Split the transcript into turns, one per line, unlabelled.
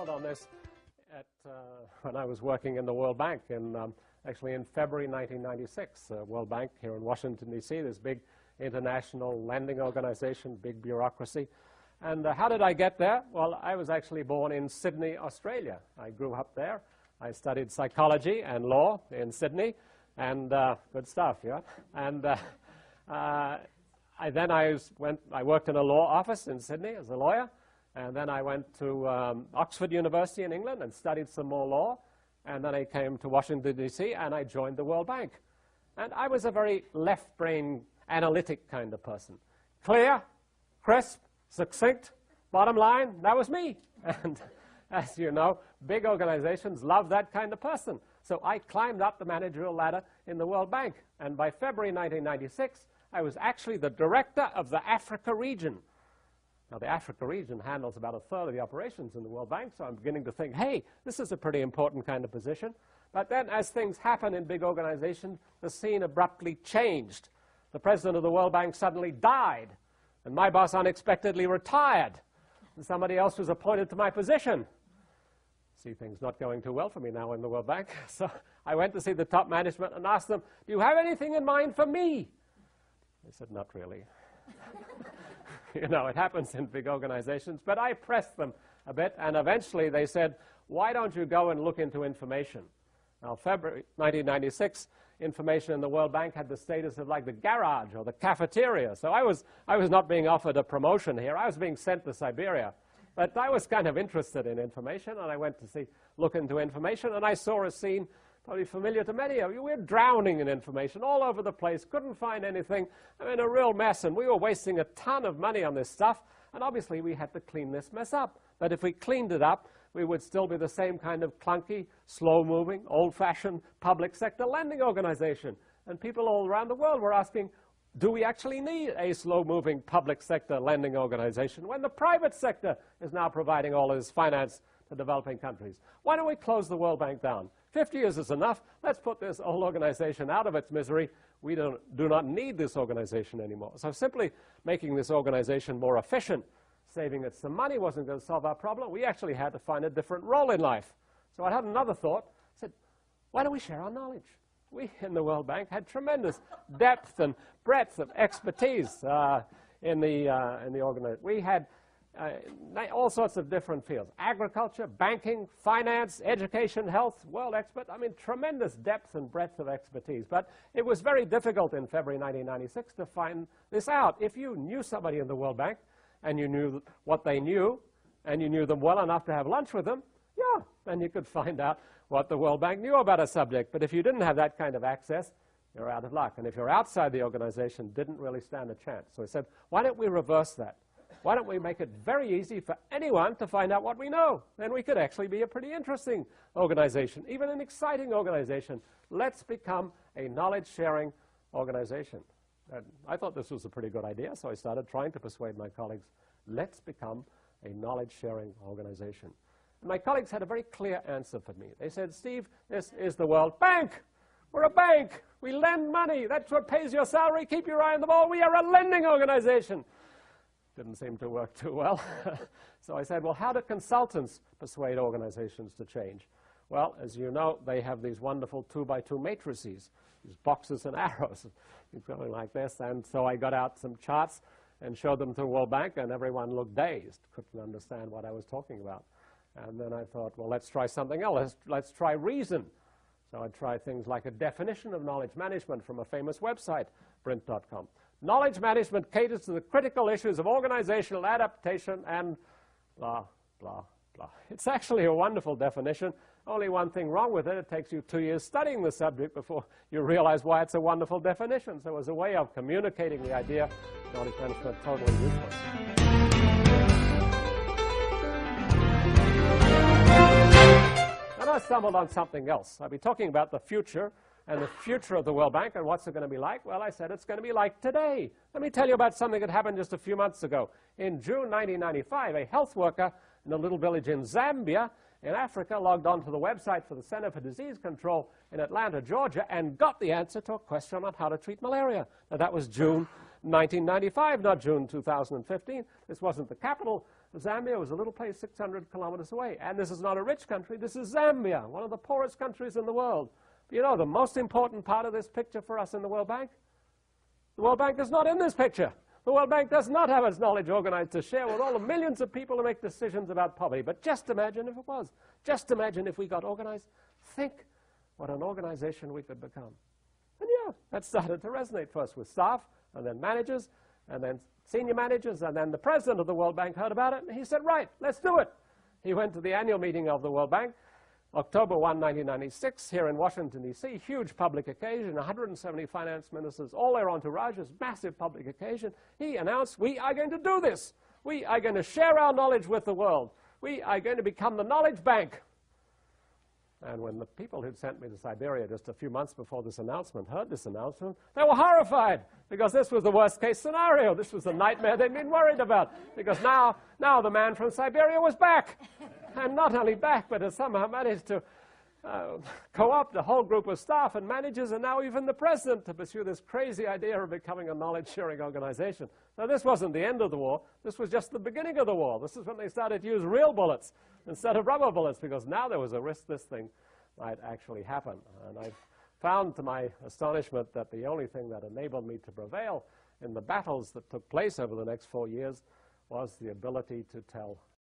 stumbled on this when I was working in the World Bank actually in February 1996. World Bank here in Washington, D.C., this big international lending organization, big bureaucracy. And how did I get there? Well, I was actually born in Sydney, Australia. I grew up there. I studied psychology and law in Sydney, and good stuff, yeah. And I worked in a law office in Sydney as a lawyer, and then I went to Oxford University in England and studied some more law, and then I came to Washington, D.C., and I joined the World Bank. And I was a very left-brain, analytic kind of person. Clear, crisp, succinct, bottom line, that was me. And as you know, big organizations love that kind of person. So I climbed up the managerial ladder in the World Bank, and by February 1996, I was actually the director of the Africa region. Now, the Africa region handles about a third of the operations in the World Bank, so I'm beginning to think, hey, this is a pretty important kind of position. But then, as things happen in big organizations, the scene abruptly changed. The president of the World Bank suddenly died, and my boss unexpectedly retired, and somebody else was appointed to my position. See things not going too well for me now in the World Bank. So I went to see the top management and asked them, do you have anything in mind for me? They said, not really. You know, it happens in big organizations. But I pressed them a bit, and eventually they said, why don't you go and look into information? Now, February 1996, information in the World Bank had the status of like the garage or the cafeteria. So I was not being offered a promotion here. I was being sent to Siberia. But I was kind of interested in information, and I went to look into information, and I saw a scene probably familiar to many of you. We're drowning in information all over the place, couldn't find anything. I mean, a real mess, and we were wasting a ton of money on this stuff, and obviously we had to clean this mess up. But if we cleaned it up, we would still be the same kind of clunky, slow-moving, old-fashioned public sector lending organization. And people all around the world were asking, do we actually need a slow-moving public sector lending organization when the private sector is now providing all of this finance to developing countries? Why don't we close the World Bank down? 50 years is enough. Let's put this whole organization out of its misery. We do not need this organization anymore. So simply making this organization more efficient, saving it some money wasn't going to solve our problem. We actually had to find a different role in life. So I had another thought. I said, why don't we share our knowledge? We in the World Bank had tremendous depth and breadth of expertise in the organization. We had all sorts of different fields: agriculture, banking, finance, education, health, world expert. I mean, tremendous depth and breadth of expertise. But it was very difficult in February 1996 to find this out. If you knew somebody in the World Bank and you knew what they knew and you knew them well enough to have lunch with them, yeah, then you could find out what the World Bank knew about a subject. But if you didn't have that kind of access, you're out of luck. And if you're outside the organization, didn't really stand a chance. So I said, why don't we reverse that? Why don't we make it very easy for anyone to find out what we know? Then we could actually be a pretty interesting organization, even an exciting organization. Let's become a knowledge-sharing organization. And I thought this was a pretty good idea, so I started trying to persuade my colleagues, let's become a knowledge-sharing organization. And my colleagues had a very clear answer for me. They said, Steve, this is the World Bank. We're a bank. We lend money. That's what pays your salary. Keep your eye on the ball. We are a lending organization. Didn't seem to work too well. So I said, well, how do consultants persuade organizations to change? Well, as you know, they have these wonderful 2x2 matrices, these boxes and arrows going like this. And so I got out some charts and showed them to the World Bank, and everyone looked dazed, couldn't understand what I was talking about. And then I thought, well, let's try something else. Let's try reason. So I tried things like a definition of knowledge management from a famous website, Brint.com. Knowledge management caters to the critical issues of organizational adaptation and blah, blah, blah. It's actually a wonderful definition. Only one thing wrong with it. It takes you 2 years studying the subject before you realize why it's a wonderful definition. So as a way of communicating the idea, knowledge management is totally useless. Then I stumbled on something else. I'll be talking about the future and the future of the World Bank, and what's it going to be like? Well, I said it's going to be like today. Let me tell you about something that happened just a few months ago. In June 1995, a health worker in a little village in Zambia in Africa logged onto the website for the Center for Disease Control in Atlanta, Georgia, and got the answer to a question on how to treat malaria. Now, that was June 1995, not June 2015. This wasn't the capital Zambia was a little place 600 kilometers away. And this is not a rich country. This is Zambia, one of the poorest countries in the world. But you know, the most important part of this picture for us in the World Bank? The World Bank is not in this picture. The World Bank does not have its knowledge organized to share with all the millions of people who make decisions about poverty. But just imagine if it was. Just imagine if we got organized. Think what an organization we could become. And yeah, that started to resonate first with staff, and then managers, and then senior managers, and then the president of the World Bank heard about it, and he said, right, let's do it. He went to the annual meeting of the World Bank, October 1, 1996, here in Washington, D.C., huge public occasion, 170 finance ministers, all their entourages, massive public occasion. He announced, we are going to do this. We are going to share our knowledge with the world. We are going to become the knowledge bank. And when the people who'd sent me to Siberia just a few months before this announcement heard this announcement, they were horrified, because this was the worst-case scenario. This was the nightmare they'd been worried about, because now the man from Siberia was back. And not only back, but has somehow managed to co-opt a whole group of staff and managers, and now even the president, to pursue this crazy idea of becoming a knowledge-sharing organization. Now, this wasn't the end of the war. This was just the beginning of the war. This is when they started to use real bullets instead of rubber bullets, because now there was a risk this thing might actually happen. And I found, to my astonishment, that the only thing that enabled me to prevail in the battles that took place over the next 4 years was the ability to tell